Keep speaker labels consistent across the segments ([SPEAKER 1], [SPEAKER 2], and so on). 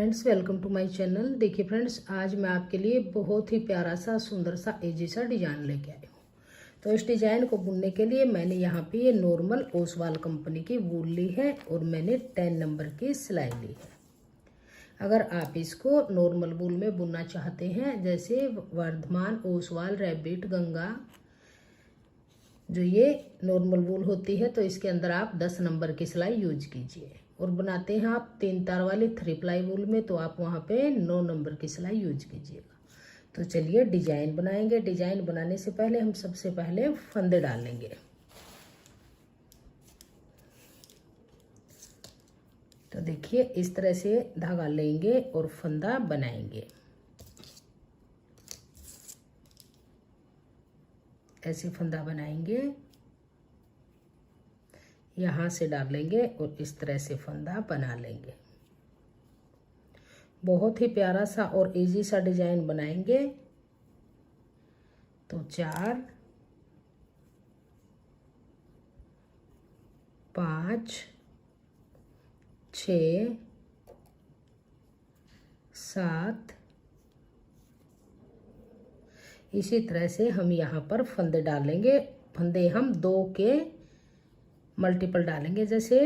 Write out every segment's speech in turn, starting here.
[SPEAKER 1] Friends, welcome to my channel. देखिए friends, आज मैं आपके लिए बहुत ही प्यारा सा सुंदर सा इजी सा डिजाइन लेके आई हूँ। तो इस डिजाइन को बुनने के लिए मैंने यहाँ पे ये नॉर्मल ओसवाल कंपनी की वूल ली है और मैंने 10 नंबर की सिलाई ली है। अगर आप इसको नॉर्मल वूल में बुनना चाहते हैं, जैसे वर्धमान, ओसवाल, रैबिट, गंगा, जो ये नॉर्मल वूल होती है, तो इसके अंदर आप 10 नंबर की सिलाई यूज कीजिए। और बनाते हैं आप 3 तार वाली 3 प्लाई वूल में, तो आप वहाँ पे 9 नंबर की सिलाई यूज कीजिएगा। तो चलिए डिजाइन बनाएंगे। डिजाइन बनाने से पहले हम सबसे पहले फंदे डालेंगे। तो देखिए इस तरह से धागा लेंगे और फंदा बनाएंगे। ऐसे फंदा बनाएंगे, यहाँ से डालेंगे और इस तरह से फंदा बना लेंगे। बहुत ही प्यारा सा और इजी सा डिजाइन बनाएंगे। तो 4, 5, 6, 7, इसी तरह से हम यहाँ पर फंदे डालेंगे। फंदे हम 2 के मल्टीपल डालेंगे, जैसे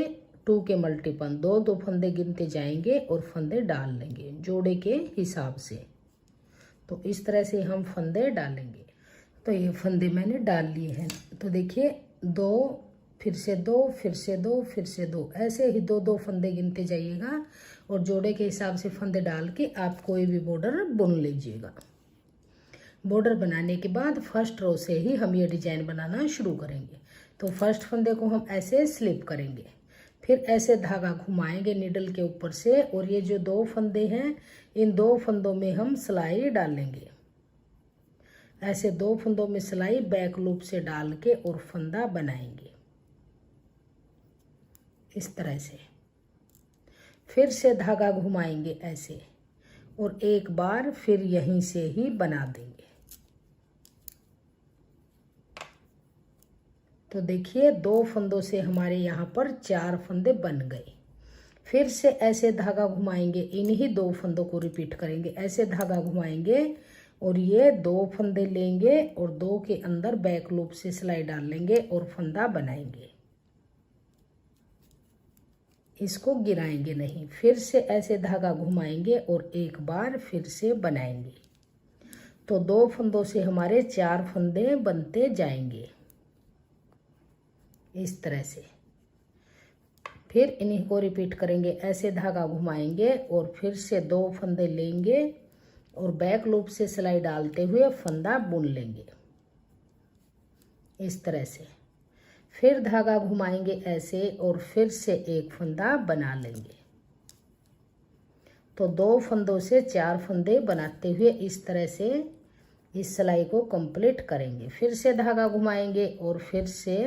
[SPEAKER 1] 2 के मल्टीपल 2 फंदे गिनते जाएंगे और फंदे डाल लेंगे जोड़े के हिसाब से। तो इस तरह से हम फंदे डालेंगे। तो ये फंदे मैंने डाल लिए हैं। तो देखिए 2, फिर से 2, फिर से 2, फिर से 2, ऐसे ही 2 फंदे गिनते जाइएगा और जोड़े के हिसाब से फंदे डाल के आप कोई भी बॉर्डर बुन लीजिएगा। बॉर्डर बनाने के बाद फर्स्ट रो से ही हम ये डिजाइन बनाना शुरू करेंगे। तो फर्स्ट फंदे को हम ऐसे स्लिप करेंगे, फिर ऐसे धागा घुमाएंगे नीडल के ऊपर से, और ये जो 2 फंदे हैं, इन 2 फंदों में हम सिलाई डालेंगे। ऐसे 2 फंदों में सिलाई बैक लूप से डाल के और फंदा बनाएंगे इस तरह से। फिर से धागा घुमाएंगे ऐसे, और एक बार फिर यहीं से ही बना देंगे। तो देखिए 2 फंदों से हमारे यहाँ पर 4 फंदे बन गए। फिर से ऐसे धागा घुमाएंगे, इन्हीं 2 फंदों को रिपीट करेंगे। ऐसे धागा घुमाएंगे और ये 2 फंदे लेंगे और 2 के अंदर बैक लूप से सिलाई डाल लेंगे और फंदा बनाएंगे। इसको गिराएंगे नहीं। फिर से ऐसे धागा घुमाएंगे और एक बार फिर से बनाएंगे। तो 2 फंदों से हमारे 4 फंदे बनते जाएंगे इस तरह से। फिर इन्हीं को रिपीट करेंगे। ऐसे धागा घुमाएंगे और फिर से 2 फंदे लेंगे और बैक लूप से सिलाई डालते हुए फंदा बुन लेंगे इस तरह से। फिर धागा घुमाएंगे ऐसे और फिर से एक फंदा बना लेंगे। तो 2 फंदों से 4 फंदे बनाते हुए इस तरह से इस सिलाई को कंप्लीट करेंगे। फिर से धागा घुमाएंगे और फिर से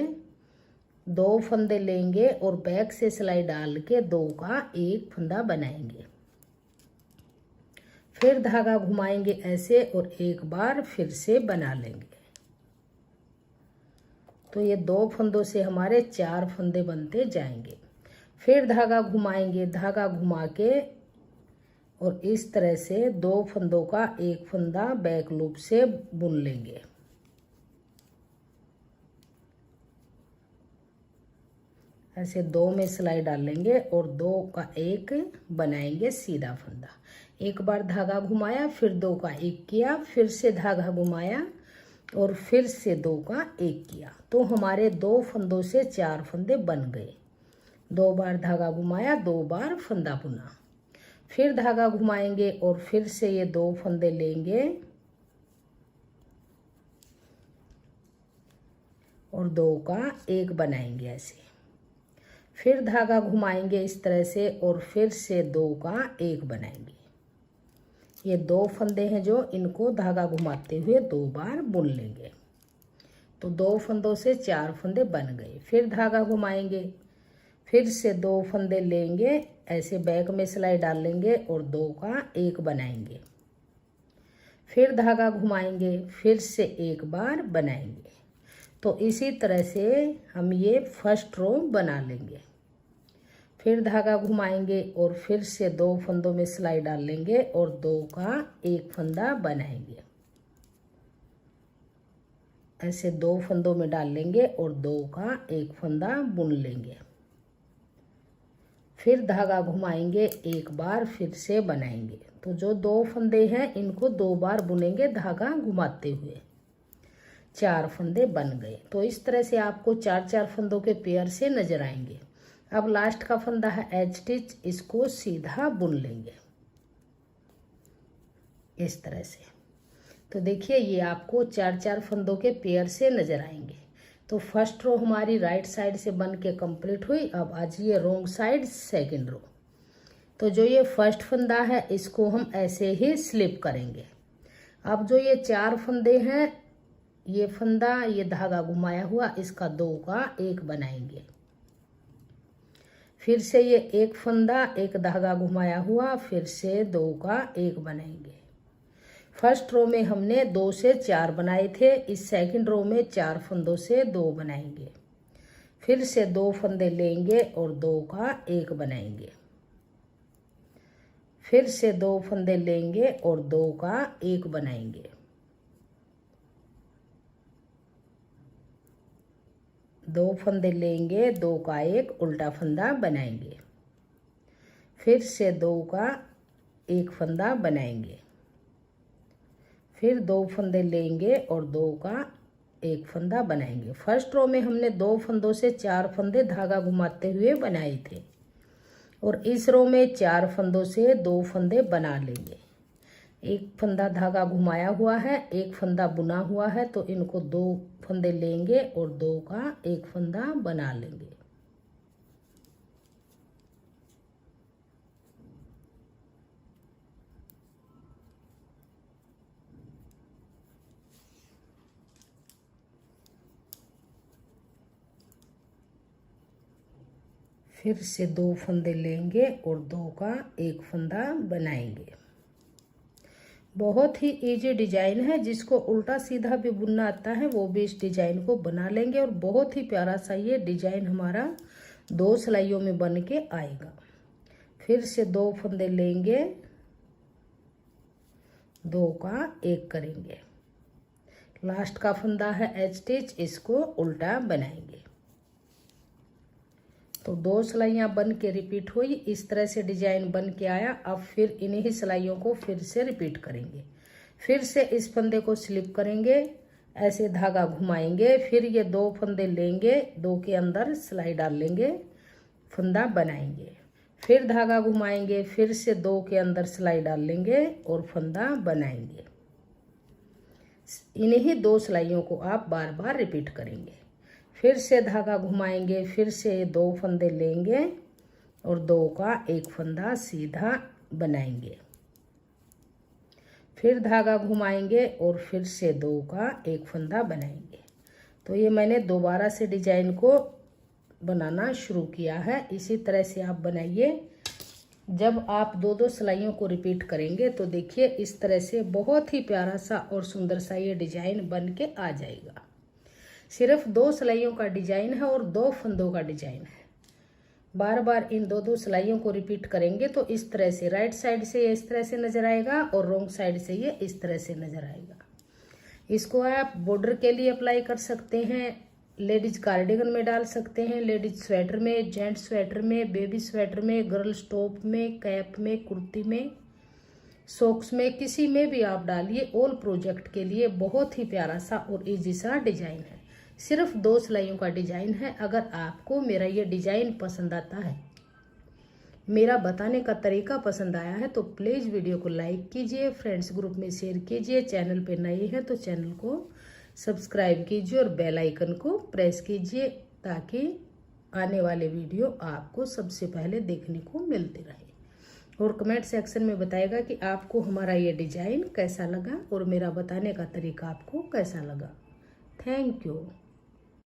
[SPEAKER 1] 2 फंदे लेंगे और बैक से सिलाई डाल के 2 का एक फंदा बनाएंगे। फिर धागा घुमाएंगे ऐसे और एक बार फिर से बना लेंगे। तो ये 2 फंदों से हमारे 4 फंदे बनते जाएंगे। फिर धागा घुमाएंगे, धागा घुमा के और इस तरह से 2 फंदों का एक फंदा बैक लूप से बुन लेंगे। ऐसे 2 में सिलाई डाल लेंगे और 2 का एक बनाएंगे सीधा फंदा। एक बार धागा घुमाया, फिर 2 का एक किया, फिर से धागा घुमाया और फिर से 2 का एक किया। तो हमारे 2 फंदों से 4 फंदे बन गए। 2 बार धागा घुमाया, 2 बार फंदा बुना। फिर धागा घुमाएंगे और फिर से ये 2 फंदे लेंगे और 2 का एक बनाएंगे ऐसे। फिर धागा घुमाएंगे इस तरह से और फिर से 2 का एक बनाएंगे। ये 2 फंदे हैं जो इनको धागा घुमाते हुए 2 बार बुन लेंगे। तो 2 फंदों से 4 फंदे बन गए। फिर धागा घुमाएंगे, फिर से 2 फंदे लेंगे, ऐसे बैक में सिलाई डाल लेंगे और 2 का एक बनाएंगे। फिर धागा घुमाएंगे, फिर से एक बार बनाएंगे। तो इसी तरह से हम ये फर्स्ट रो बना लेंगे। फिर धागा घुमाएंगे और फिर से 2 फंदों में सिलाई डाल लेंगे और 2 का एक फंदा बनाएंगे। ऐसे 2 फंदों में डाल लेंगे और 2 का एक फंदा बुन लेंगे। फिर धागा घुमाएंगे, एक बार फिर से बनाएंगे। तो जो 2 फंदे हैं इनको 2 बार बुनेंगे धागा घुमाते हुए। 4 फंदे बन गए। तो इस तरह से आपको 4-4 फंदों के पेयर से नजर आएंगे। अब लास्ट का फंदा है एज स्टिच, इसको सीधा बुन लेंगे इस तरह से। तो देखिए ये आपको 4-4 फंदों के पेयर से नजर आएंगे। तो फर्स्ट रो हमारी राइट साइड से बन के कंप्लीट हुई। अब आ जाइए रॉन्ग साइड सेकंड रो। तो जो ये फर्स्ट फंदा है इसको हम ऐसे ही स्लिप करेंगे। अब जो ये 4 फंदे हैं, ये फंदा, ये धागा घुमाया हुआ, इसका 2 का एक बनाएंगे। फिर से ये एक फंदा, एक धागा घुमाया हुआ, फिर से 2 का एक बनाएंगे। फर्स्ट रो में हमने 2 से 4 बनाए थे, इस सेकंड रो में 4 फंदों से 2 बनाएंगे। फिर से 2 फंदे लेंगे और 2 का एक बनाएंगे। फिर से 2 फंदे लेंगे और 2 का एक बनाएंगे। दो फंदे लेंगे, 2 का एक उल्टा फंदा बनाएंगे। फिर से 2 का एक फंदा बनाएंगे। फिर 2 फंदे लेंगे और 2 का एक फंदा बनाएंगे। फर्स्ट रो में हमने 2 फंदों से 4 फंदे धागा घुमाते हुए बनाए थे और इस रो में 4 फंदों से 2 फंदे बना लेंगे। एक फंदा धागा घुमाया हुआ है, एक फंदा बुना हुआ है, तो इनको 2 फंदे लेंगे और 2 का एक फंदा बना लेंगे। फिर से 2 फंदे लेंगे और 2 का एक फंदा बनाएंगे। बहुत ही इजी डिजाइन है, जिसको उल्टा सीधा भी बुनना आता है वो भी इस डिजाइन को बना लेंगे और बहुत ही प्यारा सा ये डिजाइन हमारा 2 सिलाइयों में बन के आएगा। फिर से 2 फंदे लेंगे, 2 का एक करेंगे। लास्ट का फंदा है एज स्टिच, इसको उल्टा बनाएंगे। तो 2 सिलाइयाँ बन के रिपीट हुई, इस तरह से डिजाइन बन के आया। अब फिर इन्हीं सिलाइयों को फिर से रिपीट करेंगे। फिर से इस फंदे को स्लिप करेंगे, ऐसे धागा घुमाएंगे, फिर ये 2 फंदे लेंगे, 2 के अंदर सिलाई डाल लेंगे, फंदा बनाएंगे। फिर धागा घुमाएंगे, फिर से 2 के अंदर सिलाई डाल लेंगे और फंदा बनाएंगे। इन्हीं 2 सिलाइयों को आप बार बार रिपीट करेंगे। फिर से धागा घुमाएंगे, फिर से 2 फंदे लेंगे और 2 का एक फंदा सीधा बनाएंगे। फिर धागा घुमाएंगे और फिर से 2 का एक फंदा बनाएंगे। तो ये मैंने दोबारा से डिजाइन को बनाना शुरू किया है। इसी तरह से आप बनाइए। जब आप 2-2 सिलाइयों को रिपीट करेंगे तो देखिए इस तरह से बहुत ही प्यारा सा और सुंदर सा ये डिजाइन बन के आ जाएगा। सिर्फ 2 सिलाइयों का डिजाइन है और 2 फंदों का डिजाइन है। बार बार इन 2-2 सिलाइयों को रिपीट करेंगे तो इस तरह से राइट साइड से ये इस तरह से नजर आएगा और रॉन्ग साइड से ये इस तरह से नजर आएगा। इसको आप बॉर्डर के लिए अप्लाई कर सकते हैं, लेडीज कार्डिगन में डाल सकते हैं, लेडीज स्वेटर में, जेंट्स स्वेटर में, बेबी स्वेटर में, गर्ल्स टॉप में, कैप में, कुर्ती में, सॉक्स में, किसी में भी आप डालिए। ऑल प्रोजेक्ट के लिए बहुत ही प्यारा सा और इजी सा डिजाइन है। सिर्फ 2 सिलाइयों का डिजाइन है। अगर आपको मेरा ये डिजाइन पसंद आता है, मेरा बताने का तरीका पसंद आया है, तो प्लीज वीडियो को लाइक कीजिए, फ्रेंड्स ग्रुप में शेयर कीजिए। चैनल पे नए हैं तो चैनल को सब्सक्राइब कीजिए और बेल आइकन को प्रेस कीजिए, ताकि आने वाले वीडियो आपको सबसे पहले देखने को मिलते रहे। और कमेंट सेक्शन में बताएगा कि आपको हमारा ये डिजाइन कैसा लगा और मेरा बताने का तरीका आपको कैसा लगा। Thank you.